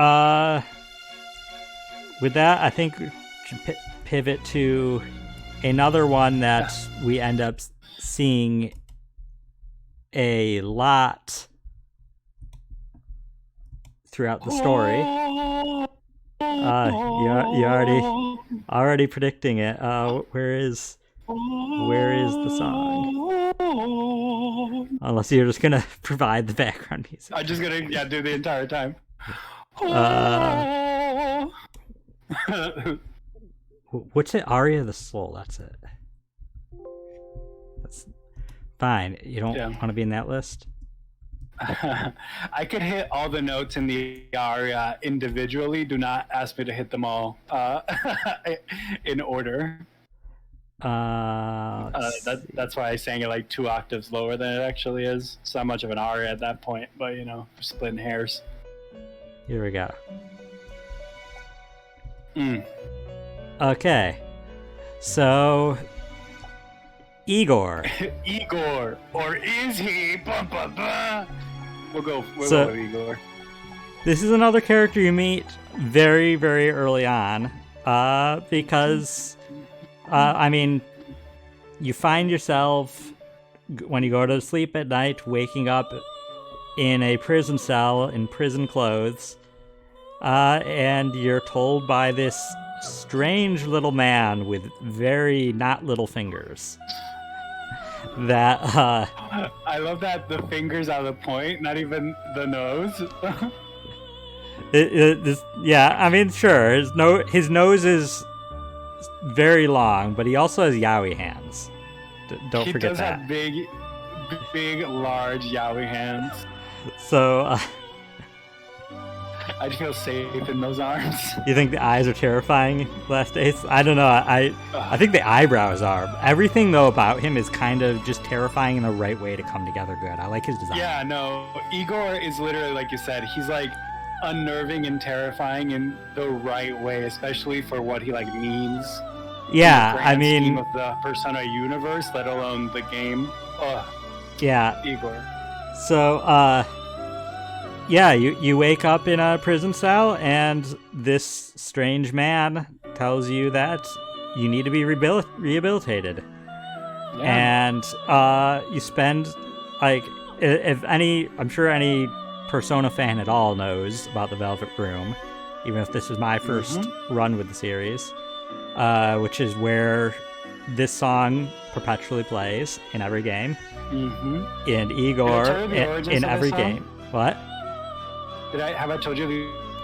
Uh, with that, I think we should pivot to another one that we end up seeing a lot throughout the story. You already predicting it. Where is the song? Unless you're just gonna provide the background music. I'm just gonna do the entire time. What's it? Aria of the Soul. That's it. That's fine. You don't want to be in that list? I could hit all the notes in the aria individually. Do not ask me to hit them all in order. That's why I sang it like 2 octaves lower than it actually is. It's not much of an aria at that point, but we're splitting hairs. Here we go. Okay. So, Igor. Igor, or is he? Bum, bum, bum. We'll go with Igor. This is another character you meet very, very early on, because, you find yourself, when you go to sleep at night, waking up in a prison cell in prison clothes, and you're told by this strange little man with very not little fingers that I love that the fingers are the point, not even the nose. Sure, his nose is very long, but he also has yaoi hands. Don't forget that. He does have big, large yaoi hands. So I feel safe in those arms. You think the eyes are terrifying last days? I don't know. I think the eyebrows are. Everything, though, about him is kind of just terrifying in the right way to come together good. I like his design. Yeah, no. Igor is literally, like you said, he's like unnerving and terrifying in the right way, especially for what he means. Yeah, in the grand scheme of the Persona universe, let alone the game. Yeah. Igor. So, you wake up in a prison cell, and this strange man tells you that you need to be rehabilitated. Yeah. And you spend, I'm sure any Persona fan at all knows about the Velvet Room, even if this is my first run with the series, which is where this song perpetually plays in every game. And Igor in every game. What? Have I told you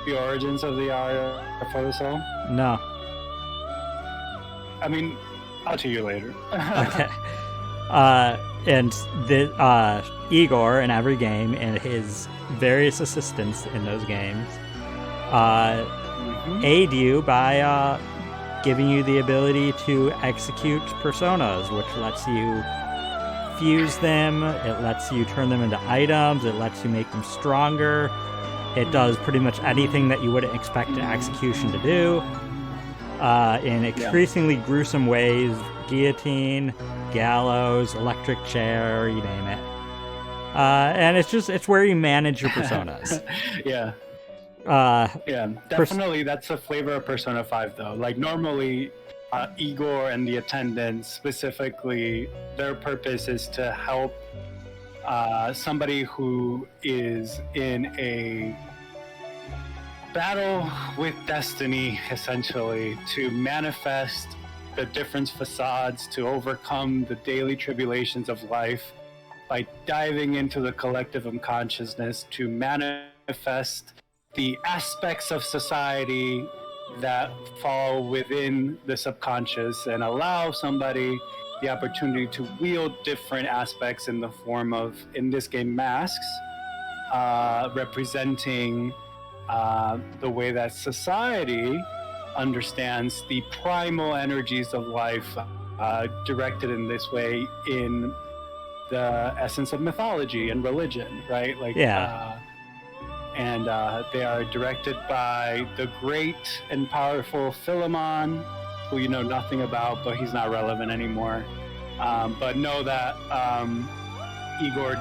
the origins of the aria for the song? No. I'll tell you later. Okay. And Igor in every game and his various assistants in those games aid you by giving you the ability to execute personas, which lets you fuse them, it lets you turn them into items, it lets you make them stronger. It does pretty much anything that you wouldn't expect an execution to do in increasingly gruesome ways. Guillotine, gallows, electric chair, you name it. And it's where you manage your personas. Definitely that's the flavor of Persona 5 though. Normally Igor and the attendants specifically, their purpose is to help somebody who is in a battle with destiny, essentially, to manifest the different facades, to overcome the daily tribulations of life by diving into the collective unconsciousness, to manifest the aspects of society that fall within the subconscious and allow somebody the opportunity to wield different aspects in the form of, in this game, masks, representing the way that society understands the primal energies of life, directed in this way in the essence of mythology and religion, right? And they are directed by the great and powerful Philemon, who you know nothing about, but he's not relevant anymore. But know that Igor,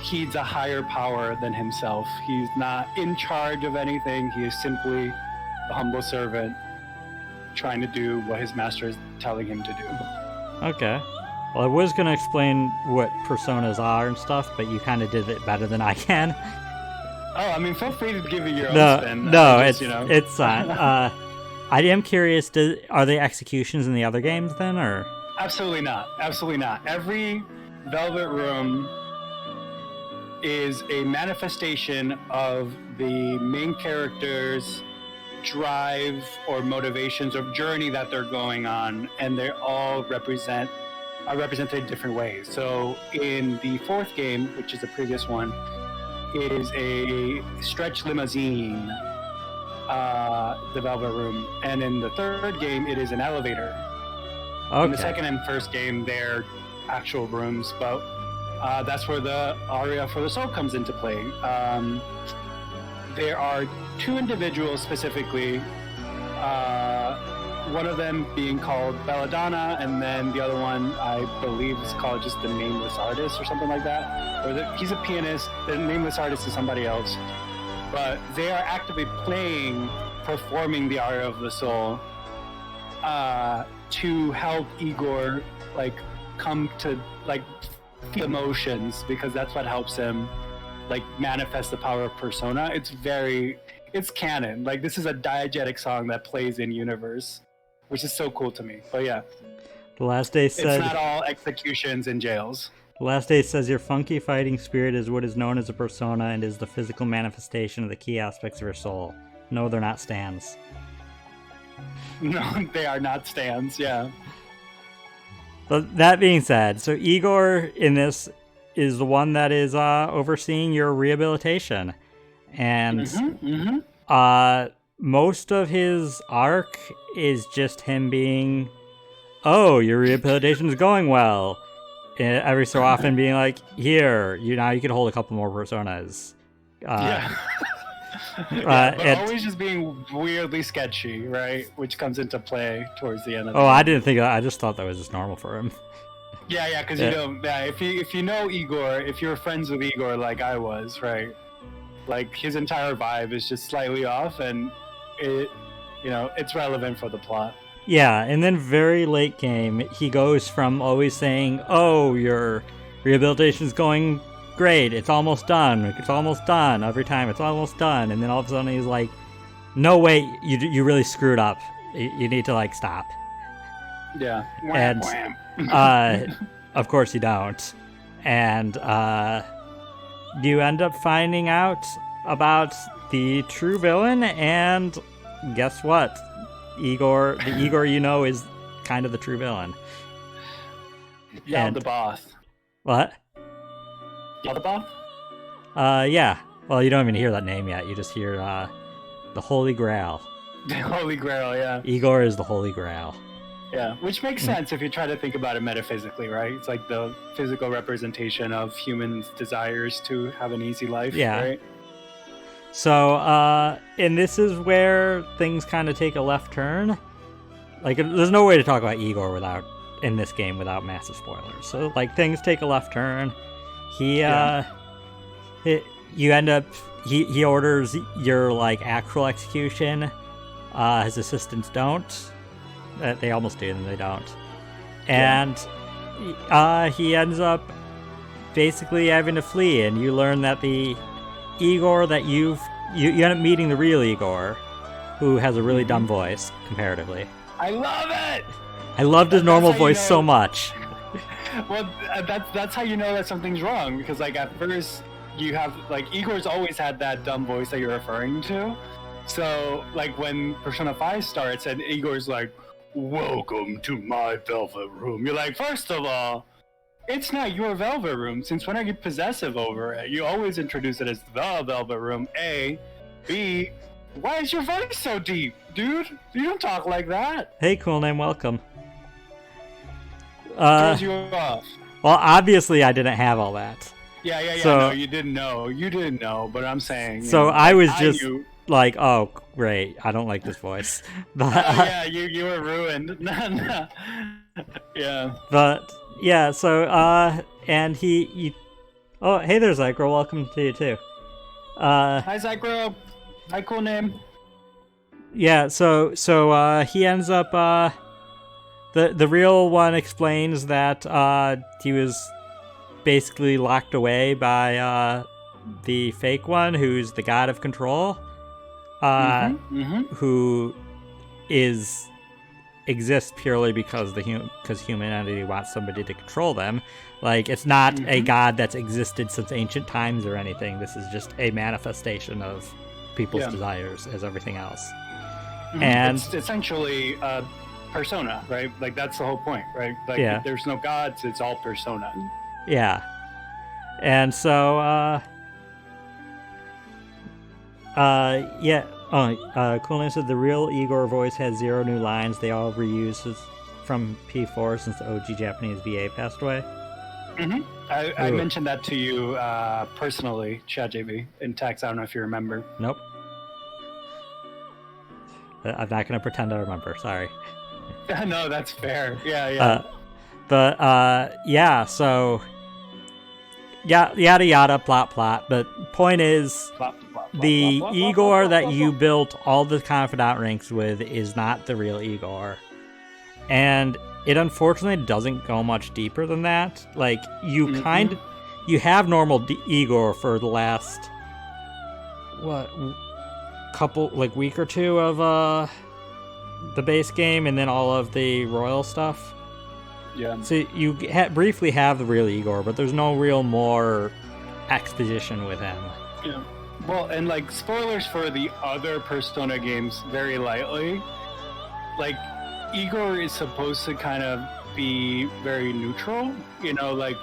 heeds a higher power than himself. He's not in charge of anything. He is simply a humble servant trying to do what his master is telling him to do. Okay. Well, I was going to explain what personas are and stuff, but you kind of did it better than I can. Oh, I mean, feel free to give it your own spin. No, just, it's I am curious, are they executions in the other games then, or? Absolutely not. Absolutely not. Every Velvet Room is a manifestation of the main character's drive or motivations or journey that they're going on, and they all are represented in different ways. So in the fourth game, which is the previous one, it is a stretch limousine, the Velvet Room, and in the third game, it is an elevator. Okay. In the second and first game, they're actual rooms, but that's where the aria for the soul comes into play. There are two individuals specifically, one of them being called Belladonna, and then the other one, I believe, is called just the Nameless Artist or something like that. Or he's a pianist, the Nameless Artist is somebody else. But they are actively performing the aria of the soul to help Igor, come to, feel emotions, because that's what helps him, manifest the power of persona. It's canon. This is a diegetic song that plays in universe, which is so cool to me. But yeah. The last day said... It's not all executions in jails. The last day says your funky fighting spirit is what is known as a persona and is the physical manifestation of the key aspects of your soul. No, they're not stands. No, they are not stands, yeah. But that being said, so Igor in this is the one that is overseeing your rehabilitation. And most of his arc is just him being, oh, your rehabilitation is going well. And every so often being like, here, now you can hold a couple more personas. Yeah. But always just being weirdly sketchy, right? Which comes into play towards the end of the game. I didn't think that. I just thought that was just normal for him. Yeah, because you know, if you know Igor, if you're friends with Igor like I was, right? His entire vibe is just slightly off, and it's relevant for the plot. Yeah, and then very late game, he goes from always saying, oh, your rehabilitation's going great, it's almost done, every time, it's almost done, and then all of a sudden he's like, no, wait, you really screwed up, you need to, stop. Yeah. And, of course you don't. And, you end up finding out about the true villain, and guess what? Igor, the Igor you know, is kind of the true villain. Yeah, the boss. What? The boss? Yeah. Well, you don't even hear that name yet. You just hear the Holy Grail. The Holy Grail, yeah. Igor is the Holy Grail. Yeah, which makes sense if you try to think about it metaphysically, right? It's like the physical representation of humans' desires to have an easy life, right? So, and this is where things kind of take a left turn. There's no way to talk about Igor in this game without massive spoilers. So, things take a left turn. He orders your, actual execution. His assistants don't. They almost do, and they don't. And he ends up basically having to flee, and you learn that the Igor that you end up meeting the real Igor, who has a really dumb voice, comparatively. I love it! I loved his normal voice so much. Well, that's how you know that something's wrong, because at first you have Igor's always had that dumb voice that you're referring to. So when Persona 5 starts and Igor's like, welcome to my Velvet Room, you're like, first of all, it's not your Velvet Room. Since when are you possessive over it? You always introduce it as the Velvet Room. A. B. Why is your voice so deep? Dude, you don't talk like that. Hey, cool name, welcome. Throws you off. Well, obviously I didn't have all that. Yeah, so, no, you didn't know, but I'm saying... So I was just oh, great, I don't like this voice. But, yeah, you were ruined. Yeah. But... Yeah, so, and he Oh, hey there, Zycro. Welcome to you too. Hi, Zycro. Hi, cool name. Yeah. So he ends up. The real one explains that he was basically locked away by the fake one, who's the god of control, who is exists purely because because humanity wants somebody to control them. Like, it's not a god that's existed since ancient times or anything. This is just a manifestation of people's desires as everything else. And it's essentially a persona, right? Like, that's the whole point, right? Like, there's no gods, it's all persona. Yeah. And so Coolness said the real Igor voice has 0 new lines. They all reused from P4 since the OG Japanese VA passed away. I mentioned that to you personally, ChatJB, in text. I don't know if you remember. Nope. I'm not going to pretend I remember. Sorry. No, that's fair. Yeah. So yada yada, plot. But point is, the Igor that you built all the Confidant ranks with is not the real Igor. And it unfortunately doesn't go much deeper than that. Like, you you have normal Igor for the last week or two of the base game, and then all of the royal stuff. Yeah. So you briefly have the real Igor, but there's no real more exposition with him. Yeah. Well, and like, spoilers for the other Persona games very lightly. Like, Igor is supposed to kind of be very neutral, you know, like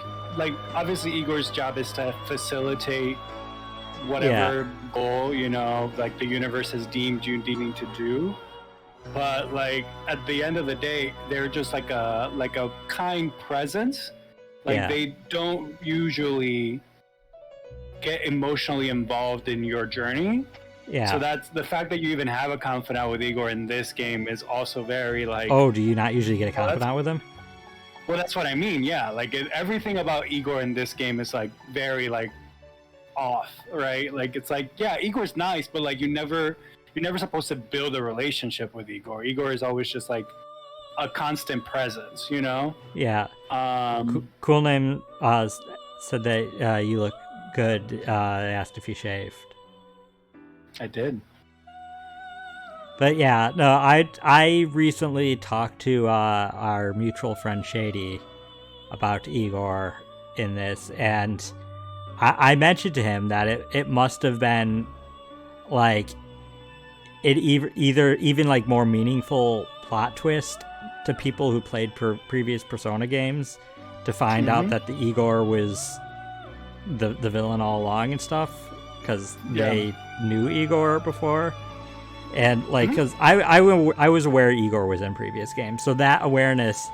obviously Igor's job is to facilitate whatever goal, you know, like the universe has deemed you needing to do. But like, at the end of the day, they're just like a kind presence. Like, they don't usually get emotionally involved in your journey. Yeah. So that's the fact that you even have a Confidant with Igor in this game is also very like. Oh, do you not usually get a Confidant with him? Well, that's what I mean. Yeah, like everything about Igor in this game is like very like off, right? Like, it's like, yeah, Igor's nice, but like you're never supposed to build a relationship with Igor. Igor is always just like a constant presence, you know? Yeah. Cool name said that you look good. Asked if you shaved. I did. But yeah, no, I recently talked to our mutual friend Shady about Igor in this, and I mentioned to him that it must have been like it either even like more meaningful plot twist to people who played previous Persona games to find out that the Igor was the villain all along and stuff, because they knew Igor before. And like, because I was aware Igor was in previous games, so that awareness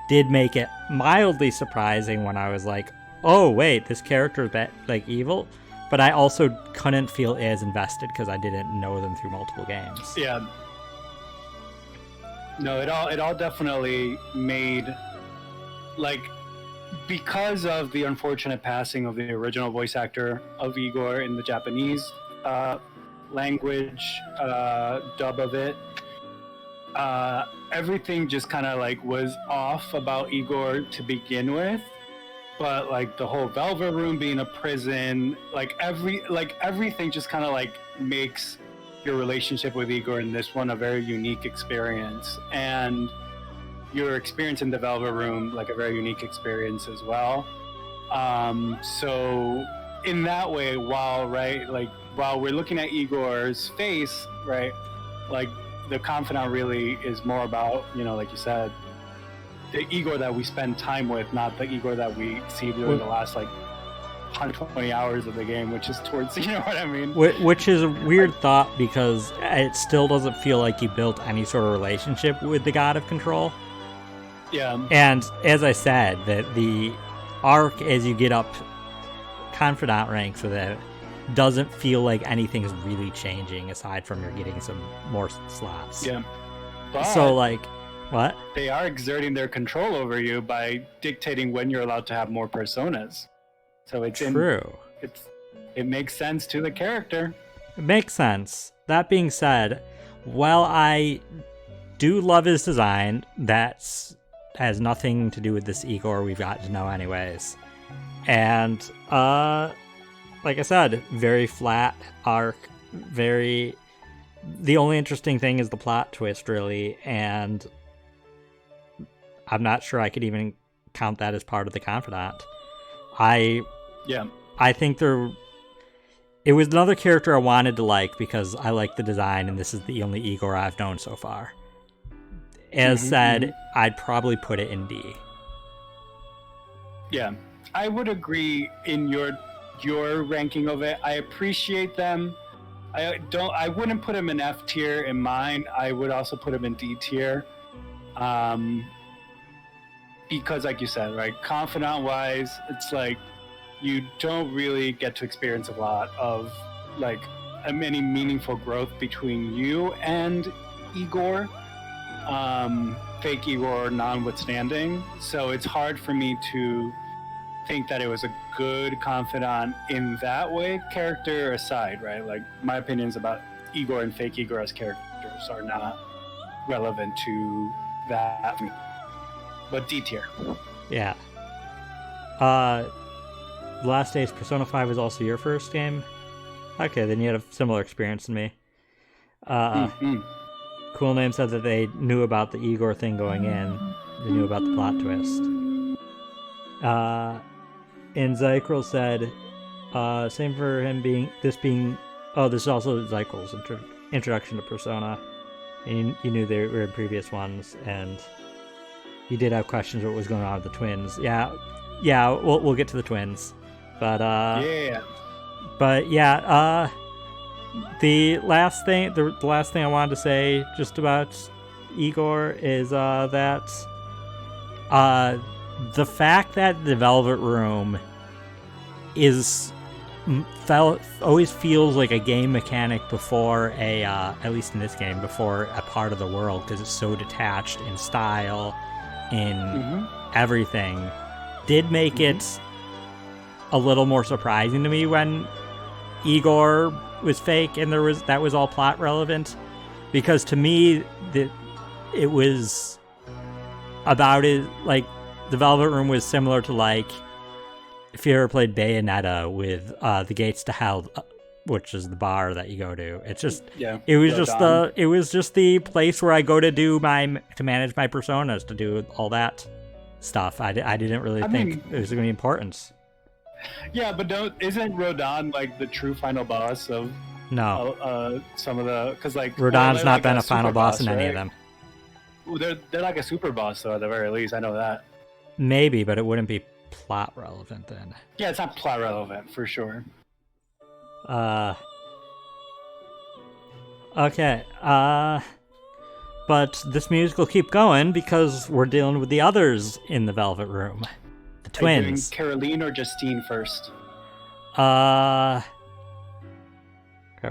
did make it mildly surprising when I was like, oh wait, this character is like evil. But I also couldn't feel as invested because I didn't know them through multiple games. Yeah. No, it all definitely made, like, because of the unfortunate passing of the original voice actor of Igor in the Japanese language dub of it, everything just kind of like was off about Igor to begin with. But like the whole Velvet Room being a prison, like everything just kind of like makes your relationship with Igor in this one a very unique experience, and your experience in the Velvet Room like a very unique experience as well. So in that way, while we're looking at Igor's face, right, like the Confidant really is more about, you know, like you said, the Igor that we spend time with, not the Igor that we see during the last like 120 hours of the game, which is towards, you know what I mean? Which is a weird thought, because it still doesn't feel like you built any sort of relationship with the God of Control. Yeah. And as I said, that the arc as you get up Confidant ranks with it doesn't feel like anything's really changing aside from you're getting some more slots. Yeah. But so like, what? They are exerting their control over you by dictating when you're allowed to have more personas. So it's True. it makes sense to the character. It makes sense. That being said, while I do love his design, that has nothing to do with this Igor we've got to know anyways. And, like I said, very flat arc, the only interesting thing is the plot twist, really, and I'm not sure I could even count that as part of the Confidant. I think it was another character I wanted to like because I like the design, and this is the only Igor I've known so far. As said, I'd probably put it in D. Yeah, I would agree in your ranking of it. I appreciate them. I wouldn't put him in F tier in mine. I would also put him in D tier. Because like you said, right, Confidant wise, it's like you don't really get to experience a lot of like any meaningful growth between you and Igor. Fake Igor notwithstanding. So it's hard for me to think that it was a good Confidant in that way, character aside, right? Like my opinions about Igor and fake Igor as characters are not relevant to that. But D tier. Yeah. Last Days Persona 5 was also your first game? Okay, then you had a similar experience than me. Cool Name said that they knew about the Igor thing going in. They knew about the plot twist. And Zykrel said, same for him this is also Zykrel's introduction to Persona. And you knew they were in previous ones, and you did have questions about what was going on with the twins. Yeah, we'll get to the twins. But the last thing I wanted to say just about Igor is that the fact that the Velvet Room always feels like a game mechanic before at least in this game, before a part of the world, because it's so detached in style, in everything, did make it a little more surprising to me when Igor was fake and that was all plot relevant, because to me it was about it, like the Velvet Room was similar to like if you ever played Bayonetta with the Gates to Hell, which is the bar that you go to. It's just it was just the place where I go to manage my personas, to do all that stuff. I didn't really think it was going to be important. Yeah, but isn't Rodin like the true final boss of some of the, because like Rodin's not been a final boss in right? any of them. Well, they're like a super boss though, at the very least. I know that. Maybe, but it wouldn't be plot relevant then. Yeah, it's not plot relevant for sure. Okay. But this music will keep going because we're dealing with the others in the Velvet Room. The twins. Caroline or Justine first? Crap,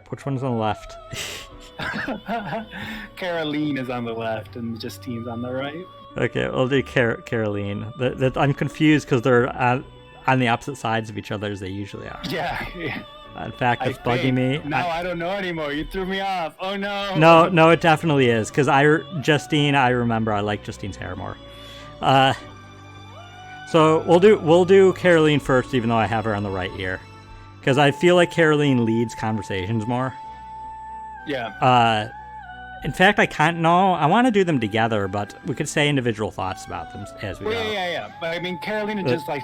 which one's on the left? Caroline is on the left and Justine's on the right. Okay, we'll do Caroline. I'm confused because they're on the opposite sides of each other as they usually are. Yeah. In fact, it's bugging me. Now I don't know anymore. You threw me off. Oh no. No, it definitely is, because Justine, I remember I like Justine's hair more. So we'll do Caroline first, even though I have her on the right here, because I feel like Caroline leads conversations more. Yeah. In fact, I want to do them together, but we could say individual thoughts about them as we go. Yeah. But I mean, Caroline and just I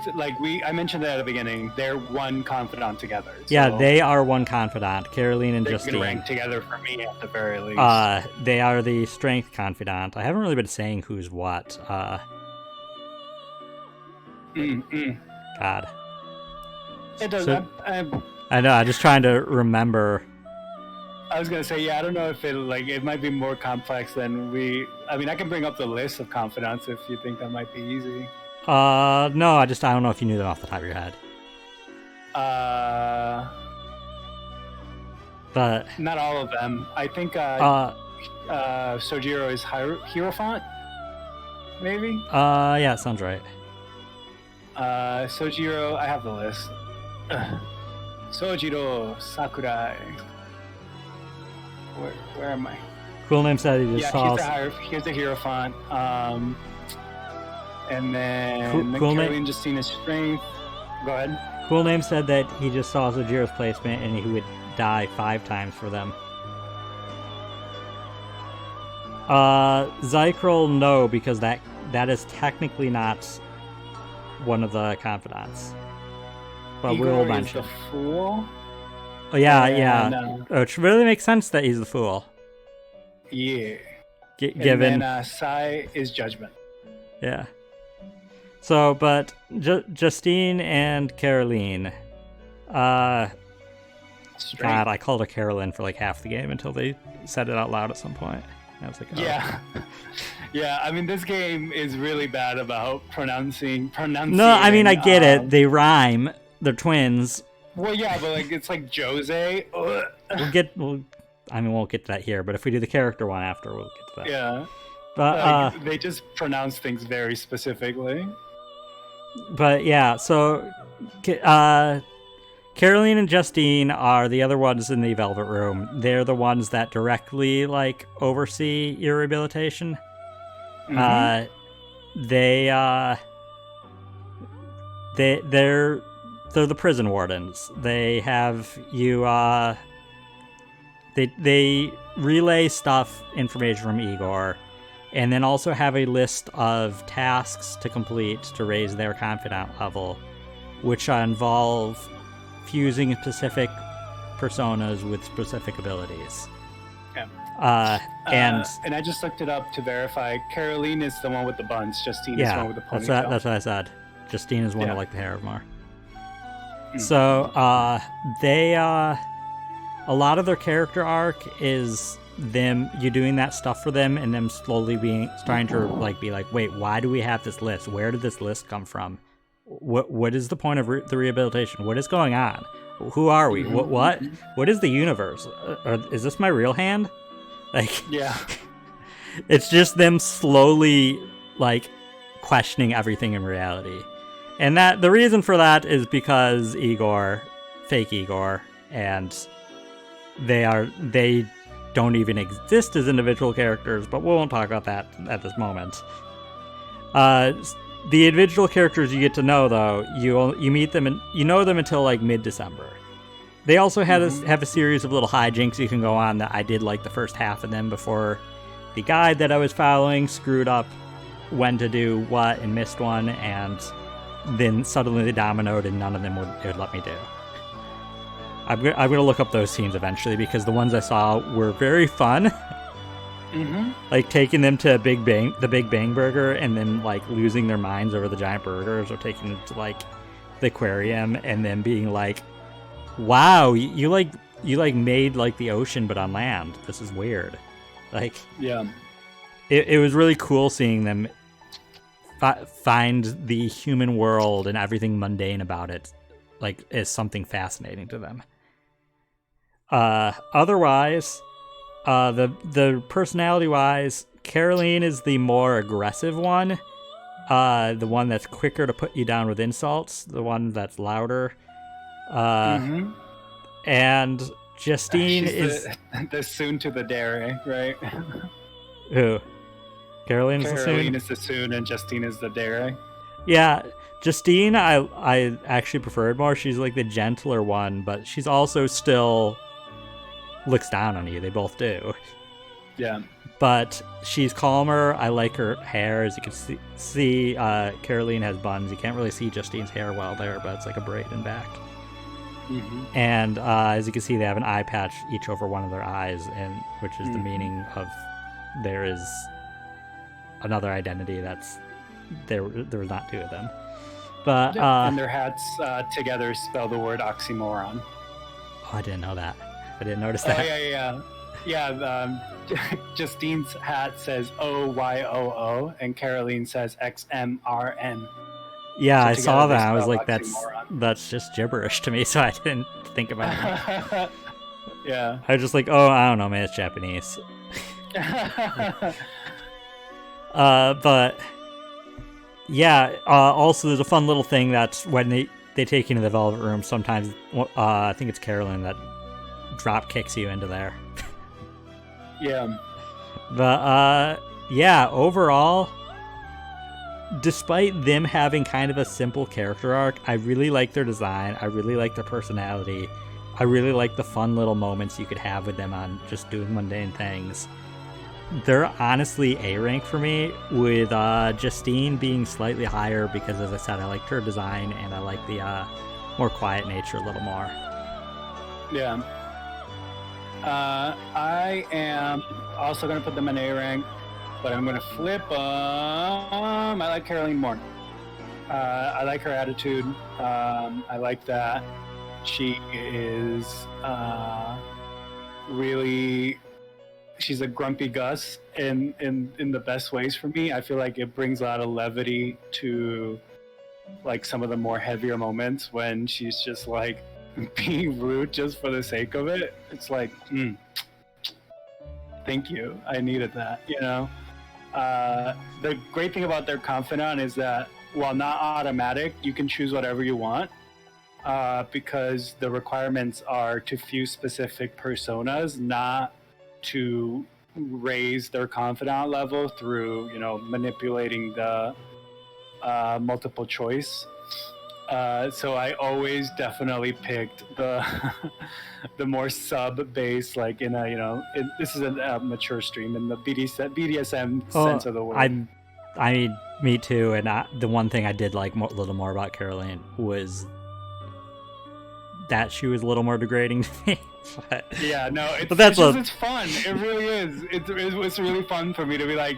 mentioned that at the beginning, they're one Confidant together. So yeah, they are one Confidant. Caroline and Justine. They can rank together for me at the very least. They are the Strength Confidant. I haven't really been saying who's what. God. It does. I know. I'm just trying to remember. I was gonna say, I don't know if it might be more complex than I mean, I can bring up the list of Confidants if you think that might be easy. No, I don't know if you knew them off the top of your head. But not all of them. I think Sojiro is Hierophant, maybe. Yeah, sounds right. Sojiro, I have the list. Sojiro Sakurai. Where am I? Cool Name said he just Yeah, saw. here's the Hierophant. And then Cool Caroline Name. Justina's Strength. Go ahead. Cool Name said that he just saw Sojiro's placement and he would die 5 times for them. Zykrel, no, because that is technically not one of the confidants. But Igor we'll mention. is the Fool. Oh yeah, and, yeah. It really makes sense that he's the fool. Yeah. Given. And then Sai is Judgment. Yeah. So, but Justine and Caroline. God, I called her Carolyn for like half the game until they said it out loud at some point. I was like, oh. Yeah. Yeah, I mean, this game is really bad about pronunciating. No, I mean, I get it. They rhyme. They're twins. Well, yeah, but like it's like Jose. We'll get to that here, but if we do the character one after, we'll get to that. Yeah. But they just pronounce things very specifically. But yeah, so Caroline and Justine are the other ones in the Velvet Room. They're the ones that directly like oversee your rehabilitation. Mm-hmm. They're the prison wardens. They have you. They relay information from Igor, and then also have a list of tasks to complete to raise their Confidant level, which involve fusing specific personas with specific abilities. Yeah. And I just looked it up to verify. Caroline is the one with the buns. Justine is the one with the ponytail. That's what I said. Justine is one I like the hair more. Mm. So a lot of their character arc is them, you doing that stuff for them, and them slowly trying to be like, wait, why do we have this list? Where did this list come from? What is the point of the rehabilitation? What is going on? Who are we? Mm-hmm. What is the universe? Is this my real hand? Yeah. It's just them slowly questioning everything in reality. And that the reason for that is because fake Igor, and they don't even exist as individual characters, but we won't talk about that at this moment. The individual characters you get to know, though, you meet them and you know them until mid-December. They also have a series of little hijinks you can go on that I did the first half of them before the guide that I was following screwed up when to do what and missed one, and then suddenly they dominoed and none of them would let me do. I'm gonna look up those scenes eventually because the ones I saw were very fun. Mm-hmm. Taking them to the Big Bang Burger, and then losing their minds over the giant burgers, or taking them to the aquarium, and then being like, "Wow, you made the ocean but on land. This is weird." Yeah, it was really cool seeing them find the human world and everything mundane about it as something fascinating to them. Otherwise, the personality-wise, Caroline is the more aggressive one. The one that's quicker to put you down with insults. The one that's louder. And Justine is the soon to the dairy, right? Who? Caroline is the soon, and Justine is the dairy. Yeah, Justine, I actually preferred more. She's the gentler one, but she's also still looks down on you. They both do. Yeah. But she's calmer. I like her hair. As you can see, Caroline has buns. You can't really see Justine's hair well there, but it's a braid in back. Mm-hmm. And as you can see, they have an eye patch each over one of their eyes, and which is the meaning of there is another identity that's there. There's not two of them. But and their hats together spell the word oxymoron. Oh, I didn't know that. I didn't notice that. Yeah. Justine's hat says OYOO, and Caroline says XMRN. Yeah, so I saw that. I was like, oxymoron. that's just gibberish to me, so I didn't think about it. Yeah. I was just like, oh, I don't know, man, it's Japanese. But yeah, also there's a fun little thing that's when they take you into the Velvet Room, sometimes I think it's Carolyn that drop kicks you into there. Yeah. But yeah, overall, despite them having kind of a simple character arc, I really like their design. I really like their personality. I really like the fun little moments you could have with them on just doing mundane things. They're honestly A rank for me, with Justine being slightly higher because, as I said, I liked her design and I like the more quiet nature a little more. Yeah. I am also going to put them in A rank, but I'm going to flip them. I like Caroline more. I like her attitude. I like that she is really... She's a grumpy Gus in the best ways for me. I feel like it brings a lot of levity to like some of the more heavier moments when she's just like being rude just for the sake of it. It's like, thank you. I needed that, you know? The great thing about their Confidant is that while not automatic, you can choose whatever you want, because the requirements are to fuse specific personas, not to raise their Confidant level through, you know, manipulating the multiple choice. So I always definitely picked the the more sub base, like in a, you know, this is a mature stream in the BDSM sense of the word. I mean, me too. And the one thing I did like a little more about Caroline was that she was a little more degrading to me. But, yeah, no, it's fun. It really is. It's really fun for me to be like,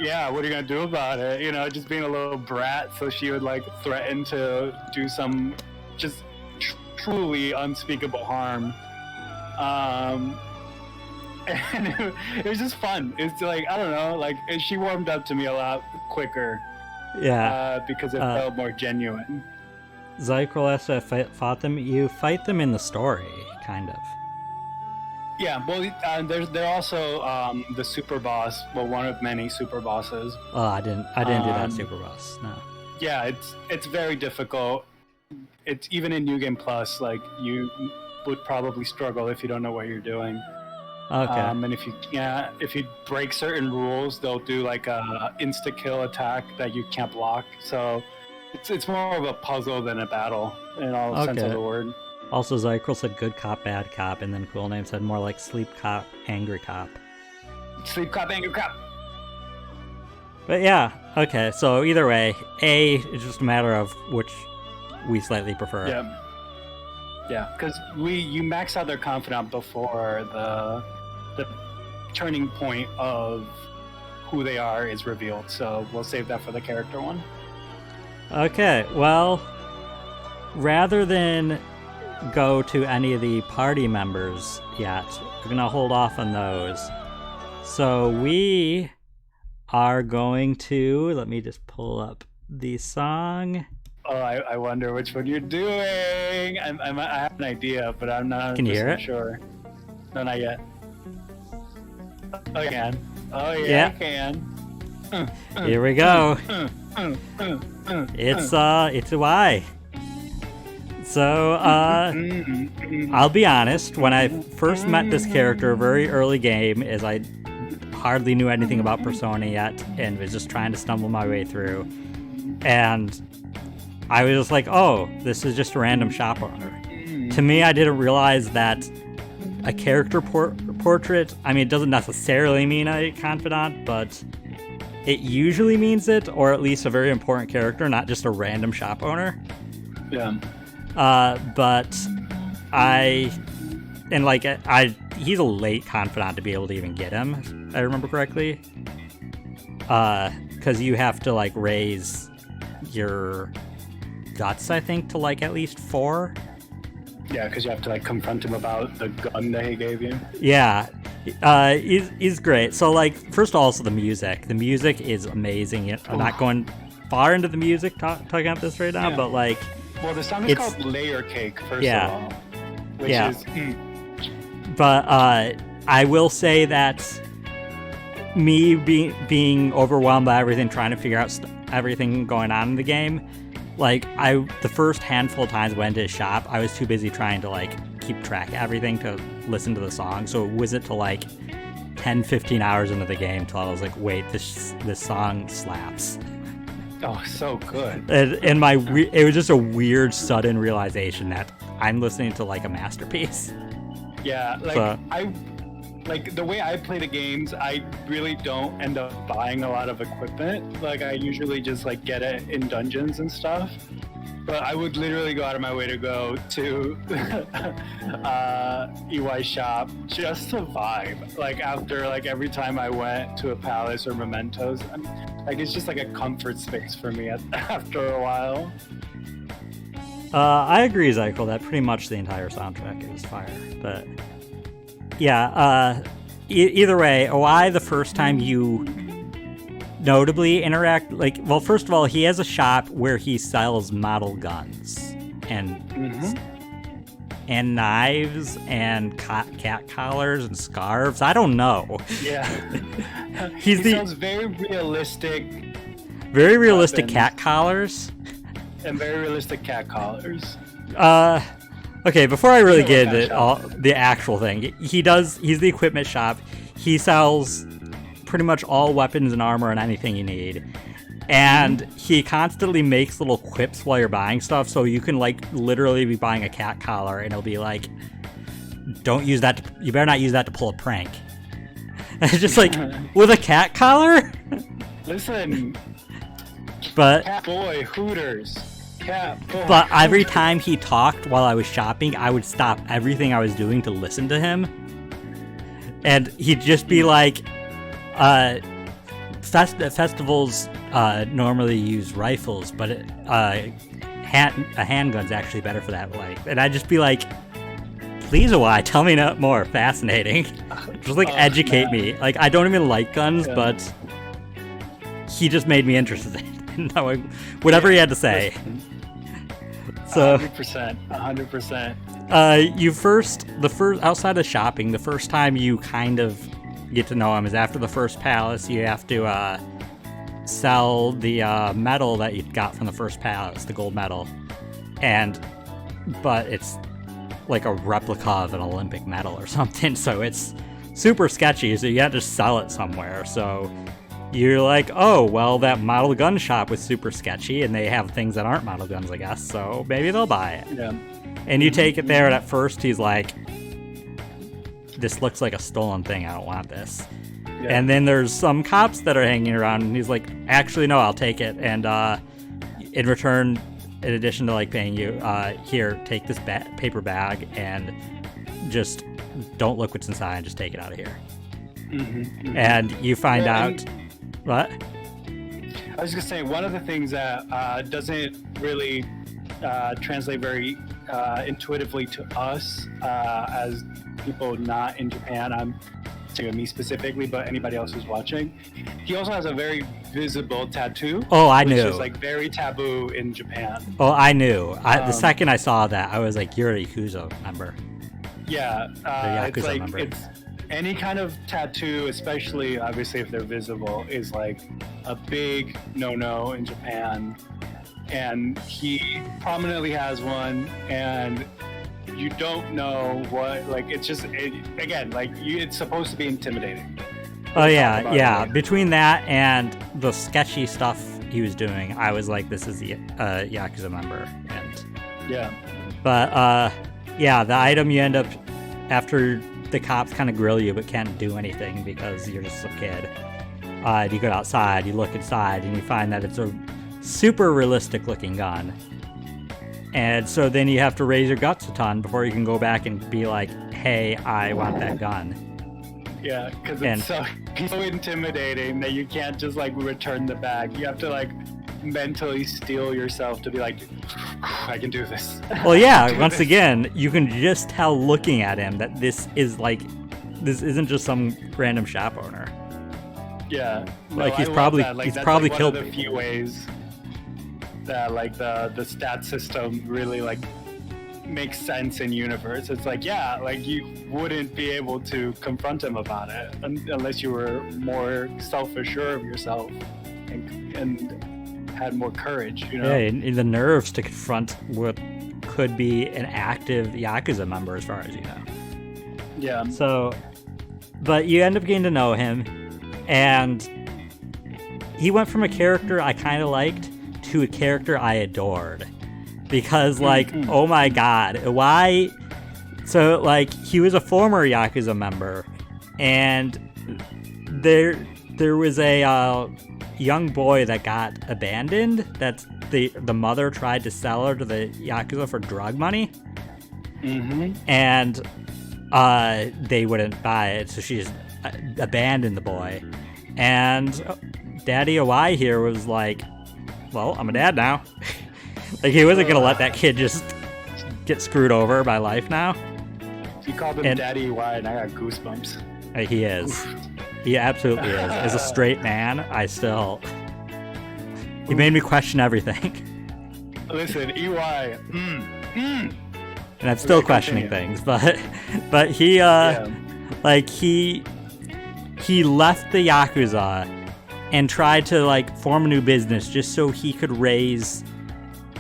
yeah, what are you gonna do about it? You know, just being a little brat. So she would like threaten to do some just truly unspeakable harm. And it was just fun. It's like, I don't know, like she warmed up to me a lot quicker. Yeah, because it felt more genuine. Zykrolessa fought them. You fight them in the story, kind of. Yeah, well, they're also the super boss. Well, one of many super bosses. Oh, I didn't do that super boss. No. Yeah, it's very difficult. It's even in New Game Plus, like you would probably struggle if you don't know what you're doing. Okay. And if you break certain rules, they'll do like a insta kill attack that you can't block. So it's more of a puzzle than a battle in all sense of the word. Also, Zykrel said good cop, bad cop, and then Cool Name said more like sleep cop, angry cop. Sleep cop, angry cop. But yeah, okay, so either way, A is just a matter of which we slightly prefer. Yeah. Yeah, because you max out their Confidant before the turning point of who they are is revealed, so we'll save that for the character one. Okay, well, rather than go to any of the party members yet, we're gonna hold off on those. So we are going to, let me just pull up the song. Oh, I wonder which one you're doing. I have an idea, but I'm not Can you hear it? Sure. No, not yet. Oh, I can. Oh yeah, I can. Here we go. It's Iwai. So, I'll be honest, when I first met this character very early game, as I hardly knew anything about Persona yet, and was just trying to stumble my way through, and I was just like, oh, this is just a random shop owner. To me, I didn't realize that a character portrait, I mean, it doesn't necessarily mean a confidant, but it usually means it, or at least a very important character, not just a random shop owner. Yeah. But he's a late confidant to be able to even get him, if I remember correctly. Because you have to, like, raise your guts, I think, to, like, at least 4. Yeah, because you have to, like, confront him about the gun that he gave you. Yeah. He's great. So, like, first of all, also the music. The music is amazing. I'm not going far into the music, talking about this right now, but, like... Well, the song is called Layer Cake, first of all. Which is... But I will say that me being overwhelmed by everything, trying to figure out everything going on in the game, Like, the first handful of times I went to his shop, I was too busy trying to, like, keep track of everything to listen to the song. So it wasn't to, like, 10, 15 hours into the game till I was like, wait, this song slaps. Oh, so good. And it was just a weird, sudden realization that I'm listening to, like, a masterpiece. Yeah, like, the way I play the games, I really don't end up buying a lot of equipment. Like, I usually just, like, get it in dungeons and stuff. But I would literally go out of my way to go to Iwai shop just to vibe. Like, after, like, every time I went to a palace or mementos, like, it's just like a comfort space for me after a while. I agree, Zykel, that pretty much the entire soundtrack is fire. But yeah, either way, Iwai, the first time you notably interact, like, well, first of all, he has a shop where he sells model guns and knives and cat collars and scarves. I don't know. Yeah. He sells very realistic weapons. Cat collars. And very realistic cat collars. Okay, before I really get into the actual thing, he's the equipment shop. He sells pretty much all weapons and armor and anything you need. And he constantly makes little quips while you're buying stuff, so you can, like, literally be buying a cat collar and it'll be like, don't use that, you better not use that to pull a prank. And it's just like, with a cat collar? Listen, but cat boy, Hooters. Cat boy. But every time he talked while I was shopping, I would stop everything I was doing to listen to him. And he'd just be like, festivals normally use rifles, but a handgun's actually better for that. Like, and I'd just be like, please, Iwai, tell me more fascinating. Just, like, educate me. Like, I don't even like guns, but he just made me interested in whatever he had to say. So 100%. You first outside of shopping, the first time you kind of get to know him is after the first palace. You have to sell the medal that you got from the first palace, the gold medal, but it's like a replica of an Olympic medal or something, so it's super sketchy, so you have to sell it somewhere. So you're like, oh, well, that model gun shop was super sketchy, and they have things that aren't model guns, I guess, so maybe they'll buy it. Yeah. And you take it there, and at first he's like, this looks like a stolen thing, I don't want this. Yeah. And then there's some cops that are hanging around, and he's like, actually, no, I'll take it. And in return, in addition to, like, paying you, here, take this paper bag, and just don't look what's inside, and just take it out of here. And you find out... What? I was going to say, one of the things that doesn't really translate very intuitively to us as people not in Japan, I'm saying me specifically, but anybody else who's watching, he also has a very visible tattoo. Oh, I knew. Which is, like, very taboo in Japan. Oh, I knew. The second I saw that, I was like, you're a Yakuza member. Yeah. Yakuza it's like, member. it's any kind of tattoo, especially obviously if they're visible, is like a big no-no in Japan. And he prominently has one, and you don't know what, like, it's just, again, like, it's supposed to be intimidating. Oh, yeah. Between that and the sketchy stuff he was doing, I was like, this is the Yakuza member. And yeah. But, yeah, the item you end up, after the cops kind of grill you but can't do anything because you're just a kid, you go outside, you look inside, and you find that it's a super realistic looking gun. And so then you have to raise your guts a ton before you can go back and be like, hey, I want that gun. Yeah, because it's so intimidating that you can't just, like, return the bag. You have to, like, mentally steel yourself to be like, I can do this. Well, yeah, once again, you can just tell looking at him that this isn't just some random shop owner. Yeah. Like, he's probably like killed one of the few ways that, like, the stat system really, like, makes sense in universe. It's like, yeah, like, you wouldn't be able to confront him about it unless you were more self-assured of yourself and had more courage, you know? Yeah, and the nerves to confront what could be an active Yakuza member, as far as you know. Yeah. So, but you end up getting to know him, and he went from a character I kind of liked to a character I adored. Because, like, oh my god, why? So, like, he was a former Yakuza member, and there was a young boy that got abandoned, that the mother tried to sell her to the Yakuza for drug money. And they wouldn't buy it, so she just abandoned the boy. And Daddy Iwai here was like, well, I'm a dad now. Like, he wasn't gonna let that kid just get screwed over by life now. You called him Daddy Iwai, and I got goosebumps. He is. He absolutely is. As a straight man, he made me question everything. Listen, Iwai. And I'm still questioning things, but he like he left the Yakuza and tried to, like, form a new business just so he could raise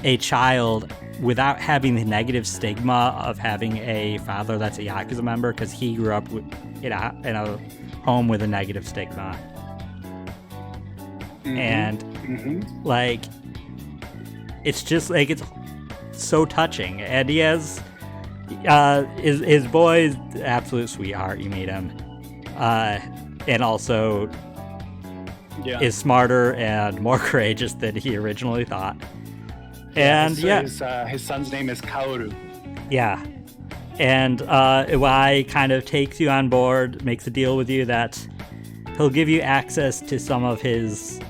a child without having the negative stigma of having a father that's a Yakuza member, because he grew up in a home with a negative stigma. And like, it's just like, it's so touching. And he has his boy is an absolute sweetheart. You meet him, and also is smarter and more courageous than he originally thought. And his son's name is Kaoru. Yeah. And Iwai kind of takes you on board, makes a deal with you that he'll give you access to some of his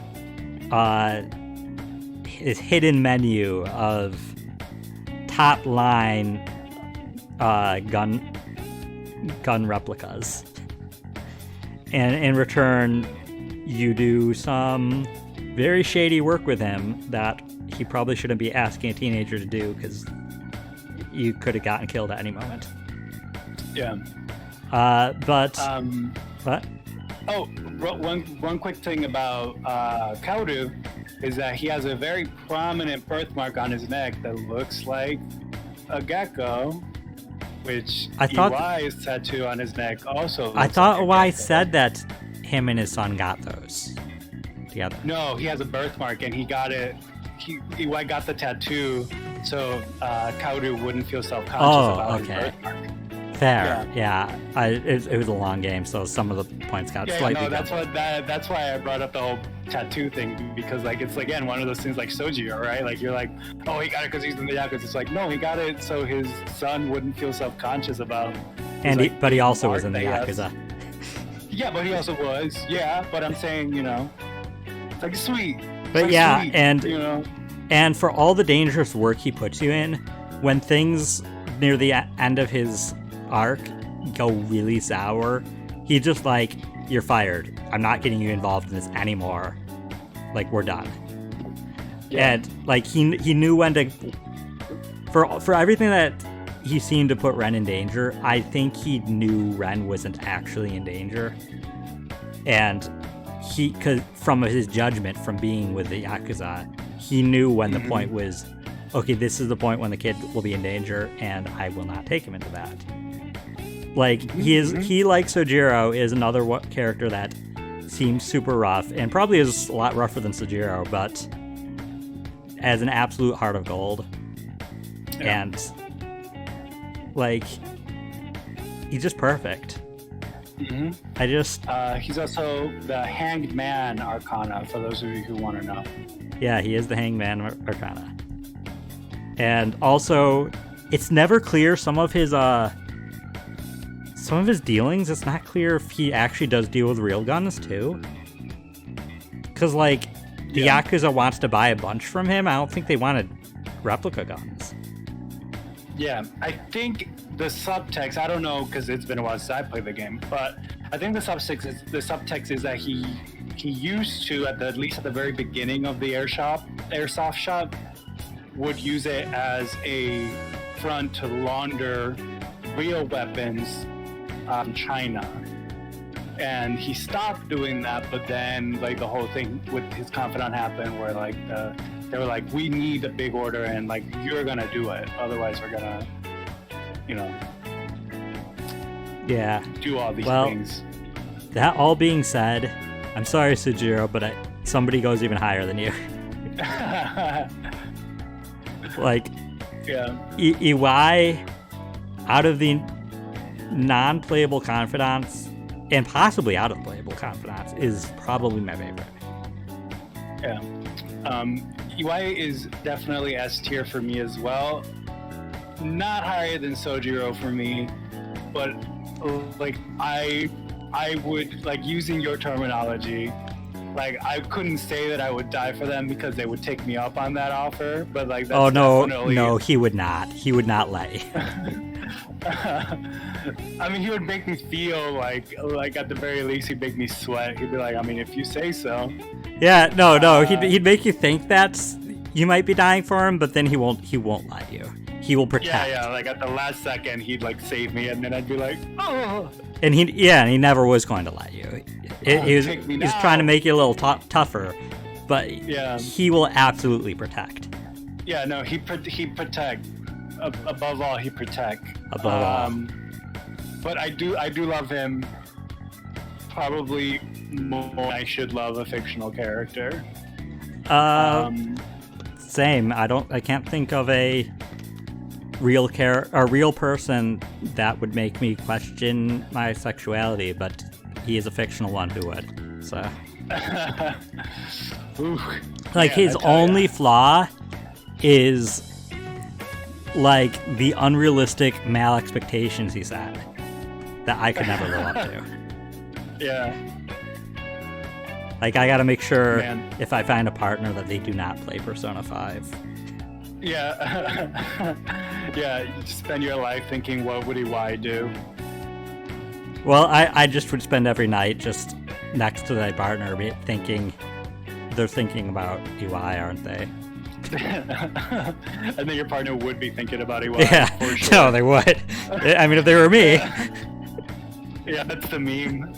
hidden menu of top line gun replicas. And in return, you do some very shady work with him that he probably shouldn't be asking a teenager to do, because you could have gotten killed at any moment. Yeah. But what? Oh, one quick thing about Kaoru is that he has a very prominent birthmark on his neck that looks like a gecko, which Iwai's tattoo on his neck also looks I thought like Iwai said that him and his son got those together. No, he has a birthmark, and he got it. Iwai got the tattoo so Kaoru wouldn't feel self-conscious about his birthmark. Fair, yeah. It was a long game, so some of the points got slightly. That's why I brought up the whole tattoo thing, because, like, it's again one of those things like Sojiro, right? Like, you're like, oh, he got it because he's in the Yakuza. It's like, no, he got it so his son wouldn't feel self-conscious about. But he also was in the Yakuza. Yeah, but he also was. Yeah, but I'm saying, it's like sweet. But yeah, sweet, and for all the dangerous work he puts you in, when things near the end of his arc go really sour, he's just like, you're fired. I'm not getting you involved in this anymore. Like, we're done. Yeah. And like, he knew when to, for everything that he seemed to put Ren in danger, I think he knew Ren wasn't actually in danger. And cause from his judgment from being with the Yakuza, he knew when the point was, okay, this is the point when the kid will be in danger, and I will not take him into that. Like, he like Sojiro is another character that seems super rough, and probably is a lot rougher than Sojiro, but as an absolute heart of gold. Yeah. And like, he's just perfect. He's also the Hanged Man Arcana, for those of you who want to know. Yeah, he is the Hanged Man Arcana. And also, it's never clear some of his dealings. It's not clear if he actually does deal with real guns too. Because, like, the Yakuza wants to buy a bunch from him. I don't think they wanted replica guns. Yeah, I think the subtext, I don't know, because it's been a while since I played the game, but I think the subtext is that he used to, at least at the very beginning of the airsoft shop, would use it as a front to launder real weapons from China. and he stopped doing that. But then like the whole thing with his confidant happened, where like they were like, we need a big order, and like you're gonna do it, otherwise we're gonna, you know, do all these things. That all being said, I'm sorry, Sujiro, but somebody goes even higher than you. Like, Iwai, out of the non-playable confidants, and possibly out of playable confidants, is probably my favorite. Yeah. Iwai is definitely S tier for me as well. Not higher than Sojiro for me, but like I would, like, using your terminology, like I couldn't say that I would die for them because they would take me up on that offer, but like that's no, he would not let you. I mean, he would make me feel like at the very least he'd make me sweat. He'd be like, I mean, if you say so. Yeah, no, he'd make you think that you might be dying for him, but then he won't let you. He will protect. Yeah, like at the last second he'd like save me, and then I'd be like, oh. And he never was going to let you. He was trying to make you a little tougher, but he will absolutely protect. Yeah, no, he protect. Above all, he protect. Above all. But I do love him probably more than I should love a fictional character. Same. I can't think of a real person that would make me question my sexuality, but he is a fictional one who would. So, like, his only flaw is like the unrealistic male expectations he set that I could never live up to. Yeah. Like, I gotta make sure if I find a partner that they do not play Persona 5. Yeah. Yeah, you spend your life thinking, what would Iwai do? Well, I just would spend every night just next to my partner thinking, they're thinking about Iwai, aren't they? I think your partner would be thinking about Iwai. Yeah, for sure. No, they would. I mean, if they were me. Yeah, that's the meme.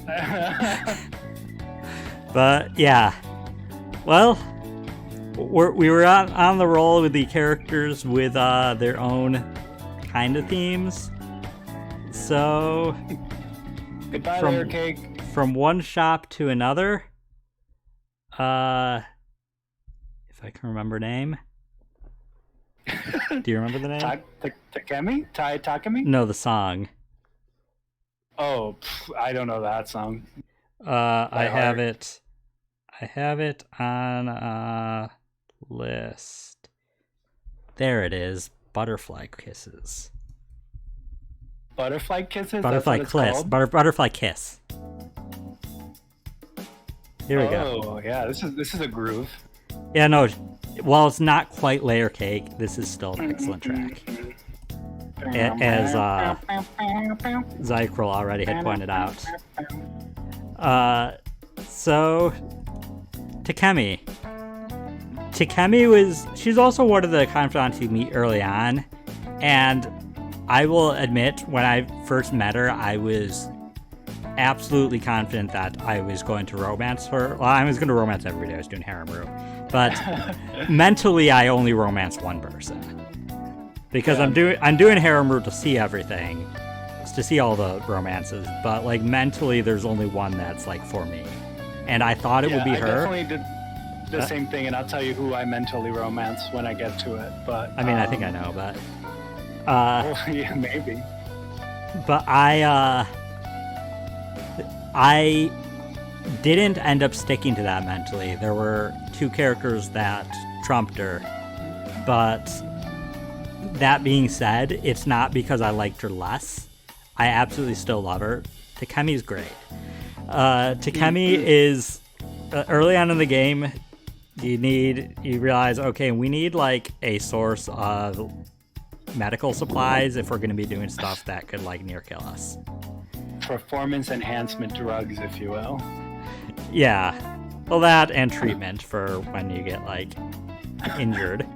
But yeah, well, we were on the roll with the characters with their own kind of themes. So, goodbye, layer cake. From one shop to another. If I can remember name. Do you remember the name? Takemi? Takemi? No, the song. Oh, I don't know that song. I have it on a list. There it is. Butterfly Kisses. Butterfly Kisses? Butterfly Kiss. Butterfly Kiss. Here we go. Oh, yeah. This is a groove. Yeah, no. While it's not quite Layer Cake, this is still an excellent track. As Zykril already had pointed out. So, Takemi. She's also one of the confidants you meet early on, and I will admit, when I first met her, I was absolutely confident that I was going to romance her. Well, I was going to romance everybody. I was doing harem room. But mentally, I only romance one person. Because I'm doing harem room to see everything, to see all the romances, but like mentally there's only one that's like for me. And I thought it would be her. I definitely did the same thing, and I'll tell you who I mentally romance when I get to it. But I mean, I think I know, but well, yeah, maybe. But I didn't end up sticking to that mentally. There were two characters that trumped her, but that being said, it's not because I liked her less. I absolutely still love her. Takemi's great. Takemi is early on in the game. You realize, okay, we need like a source of medical supplies if we're going to be doing stuff that could like near kill us. Performance enhancement drugs, if you will. Yeah, well, that and treatment for when you get like injured.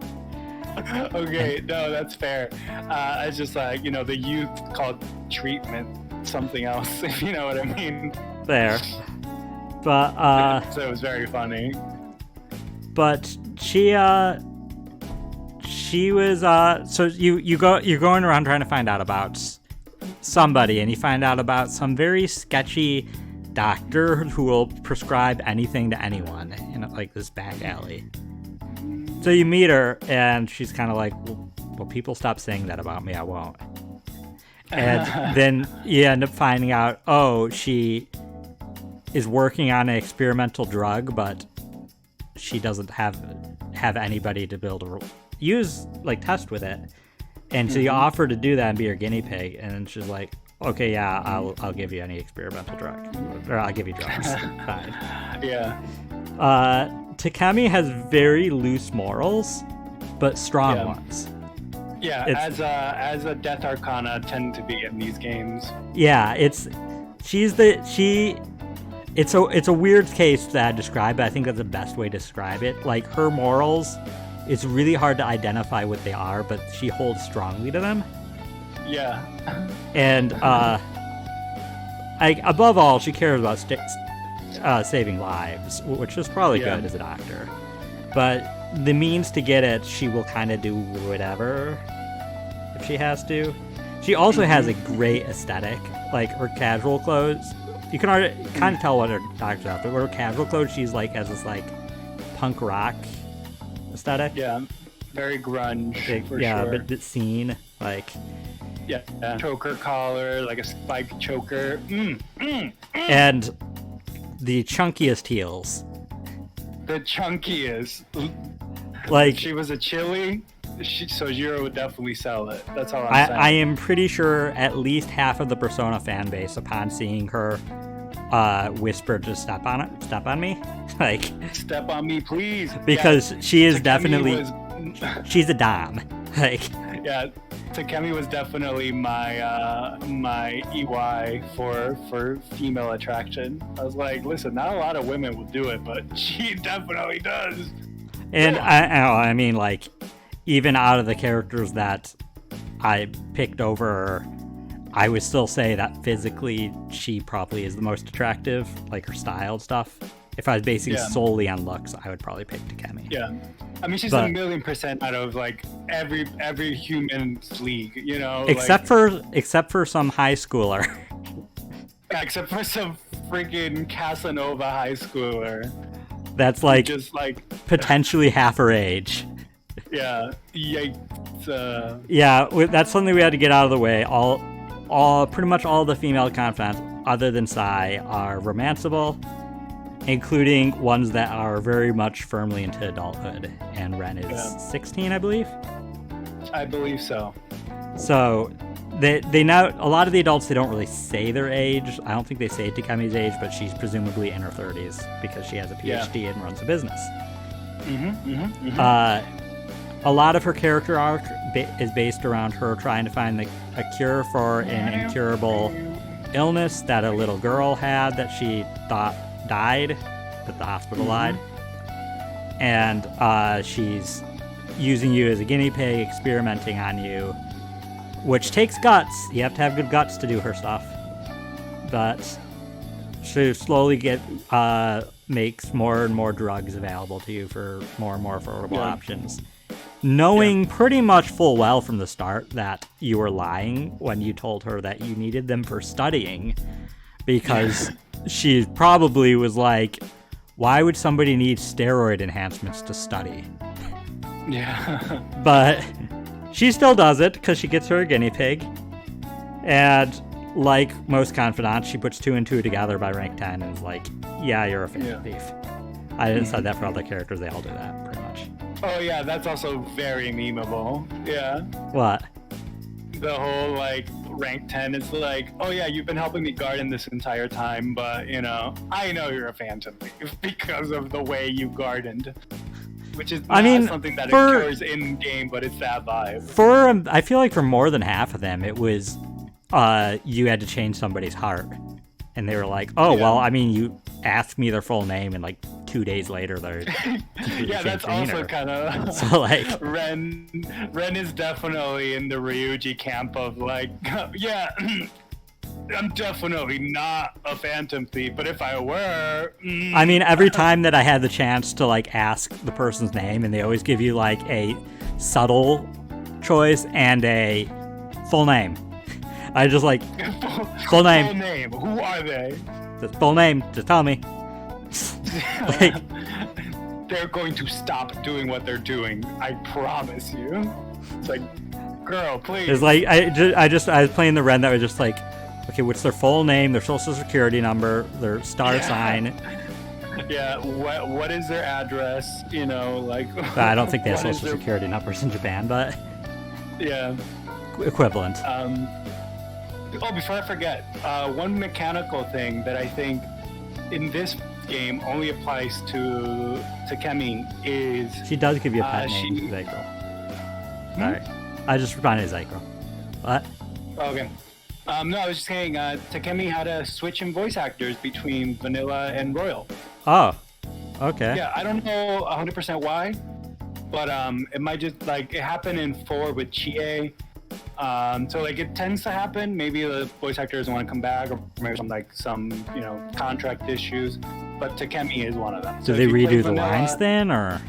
Okay, no, that's fair. It's just like, the youth called treatment something else, if you know what I mean. There. But So it was very funny. But she was so you're going around trying to find out about somebody, and you find out about some very sketchy doctor who will prescribe anything to anyone in like this back alley. So you meet her, and she's kind of like, well, people stop saying that about me, I won't. And then you end up finding out, she is working on an experimental drug, but she doesn't have anybody to build test with it. And so you offer to do that and be her guinea pig, and she's like, okay, yeah, I'll give you any experimental drug, or I'll give you drugs. Fine. Yeah. Takemi has very loose morals, but strong ones. Yeah, as a Death Arcana tend to be in these games. Yeah, it's a weird case that I describe, but I think that's the best way to describe it. Like, her morals, it's really hard to identify what they are, but she holds strongly to them. Yeah. And above all, she cares about saving lives, which is probably good as a doctor. But the means to get it, she will kind of do whatever if she has to. She also has a great aesthetic, like her casual clothes. You can already kind of tell what her doctor's out, but her casual clothes, she's like has this like punk rock aesthetic. Yeah, very grunge. For yeah, sure. a bit scene, like. Yeah, choker collar, like a spike choker. And the chunkiest heels. The chunkiest. Like, if she was a chili, Sojiro would definitely sell it. That's all I'm saying. I am pretty sure at least half of the Persona fan base, upon seeing her, whispered to step on me. Like, step on me, please. Because she is Takemi definitely, she's a dom. Like, yeah, Takemi was definitely my my Iwai for female attraction. I was like, listen, not a lot of women will do it, but she definitely does. And I mean, like, even out of the characters that I picked over her, I would still say that physically she probably is the most attractive, like her style and stuff. If I was basing solely on looks, I would probably pick Takemi. Yeah. I mean, she's 1,000,000% out of like every human's league, you know. Except for some high schooler. Yeah, except for some freaking Casanova high schooler. That's like just like potentially half her age. Yeah. Yikes. Yeah, that's something we had to get out of the way. Pretty much all the female confidants, other than Sai, are romanceable, including ones that are very much firmly into adulthood. And Ren is 16, I believe. I believe so. So they now, a lot of the adults, they don't really say their age. I don't think they say Takemi's age, but she's presumably in her 30s because she has a PhD and runs a business. A lot of her character arc is based around her trying to find a cure for an incurable illness that a little girl had that she thought died, that the hospital lied. And she's using you as a guinea pig, experimenting on you, which takes guts. You have to have good guts to do her stuff. But she slowly makes more and more drugs available to you for more and more affordable options. Knowing pretty much full well from the start that you were lying when you told her that you needed them for studying, because she probably was like, why would somebody need steroid enhancements to study? Yeah. But she still does it because she gets her a guinea pig. And like most confidants, she puts 2 and 2 together by rank 10 and is like, yeah, you're a fan thief. I didn't say that for other characters. They all do that pretty much. Oh yeah, that's also very memeable. Yeah. What? The whole like rank 10 is like, oh yeah, you've been helping me garden this entire time, but you know, I know you're a phantom thief because of the way you gardened. Which is not something that occurs in game, but it's that vibe. I feel like for more than half of them, it was you had to change somebody's heart. And they were like, well, I mean, you asked me their full name, and like 2 days later, they're yeah, that's also kind of so like Ren is definitely in the Ryuji camp of like, yeah, I'm definitely not a phantom thief, but if I were, I mean, every time that I had the chance to like ask the person's name, and they always give you like a subtle choice and a full name. I just like full name. Full name. Who are they? Just full name. Just tell me. Like, they're going to stop doing what they're doing. I promise you. It's like, girl, please. it's like I was playing the Ren that was just like, okay, what's their full name, their social security number, their star sign. Yeah, what is their address? You know, like. I don't think they have what social security numbers in Japan, but yeah, equivalent. Before I forget, one mechanical thing that I think in this game only applies to Takemi is She does give you a pet name, Zyko. Sorry. I just responded to Zyko. What? Okay. No, I was just saying, Takemi had a switch in voice actors between Vanilla and Royal. Oh. Okay. Yeah, I don't know 100% why, but it might just, like, it happened in 4 with Chie. So, like, it tends to happen. Maybe the voice actor doesn't want to come back, or maybe some contract issues. But Takemi is one of them. So they redo the lines then, or?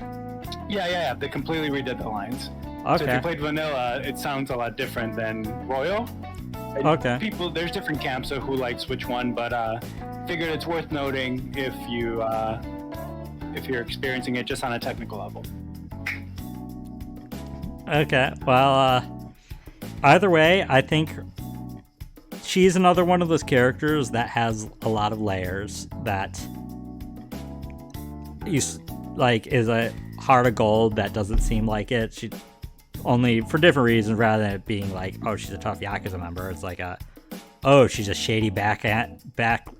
Yeah. They completely redid the lines. Okay. So if you played Vanilla, it sounds a lot different than Royal. And okay. There's different camps of who likes which one, but figured it's worth noting if you're experiencing it just on a technical level. Okay. Well, either way, I think she's another one of those characters that has a lot of layers that is a heart of gold that doesn't seem like it. She only for different reasons rather than it being like, oh, she's a tough Yakuza member. It's like she's a shady back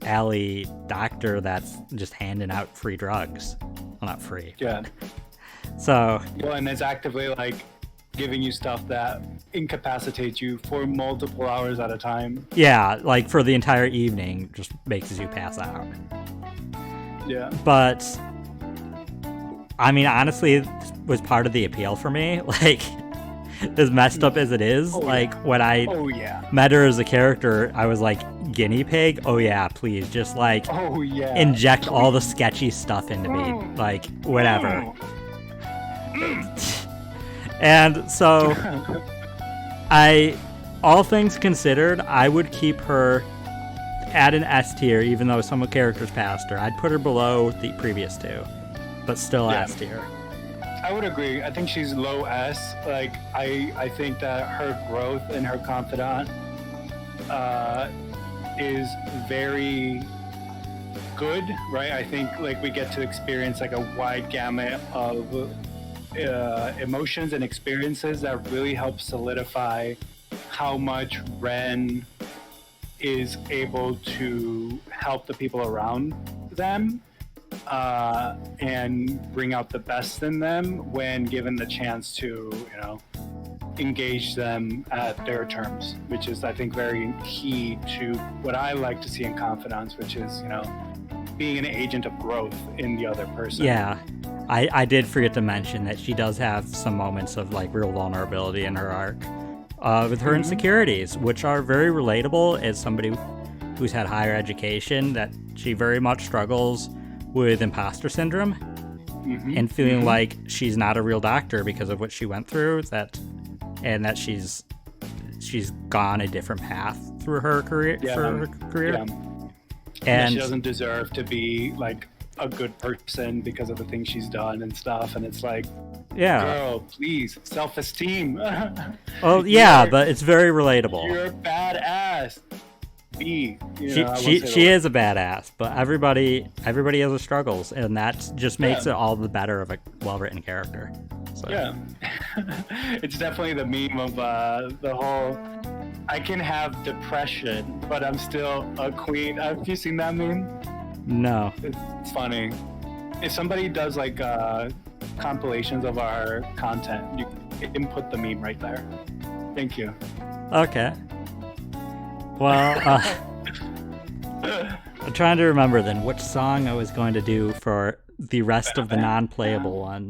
alley doctor that's just handing out free drugs. Well, not free. Yeah. So. Well, and it's actively like giving you stuff that incapacitates you for multiple hours at a time. Yeah, like for the entire evening, just makes you pass out. Yeah. But I mean, honestly, it was part of the appeal for me. Like, as messed up as it is, when I met her as a character, I was like, guinea pig? Oh yeah, please, just like inject all the sketchy stuff into me. Like, whatever. And so, all things considered, I would keep her at an S tier, even though some characters passed her. I'd put her below the previous two, but still S tier. I would agree. I think she's low S. Like, I think that her growth in her Confidant is very good, right? I think like we get to experience like a wide gamut of emotions and experiences that really help solidify how much Ren is able to help the people around them and bring out the best in them when given the chance to, engage them at their terms, which is, I think, very key to what I like to see in Confidants, which is, being an agent of growth in the other person. Yeah. I did forget to mention that she does have some moments of like real vulnerability in her arc with her insecurities, which are very relatable as somebody who's had higher education, that she very much struggles with imposter syndrome and feeling like she's not a real doctor because of what she went through, and that she's gone a different path through her career. And she doesn't deserve to be like a good person because of the things she's done and stuff, and it's like, girl, please, self-esteem. Oh yeah, but it's very relatable. You're a badass. She is a badass, but everybody has their struggles, and that just makes it all the better of a well-written character. So. Yeah, it's definitely the meme of the whole I can have depression, but I'm still a queen. Have you seen that meme? No. It's funny. If somebody does like compilations of our content, you input the meme right there. Thank you. Okay. Well, I'm trying to remember then which song I was going to do for the rest of the non-playable ones.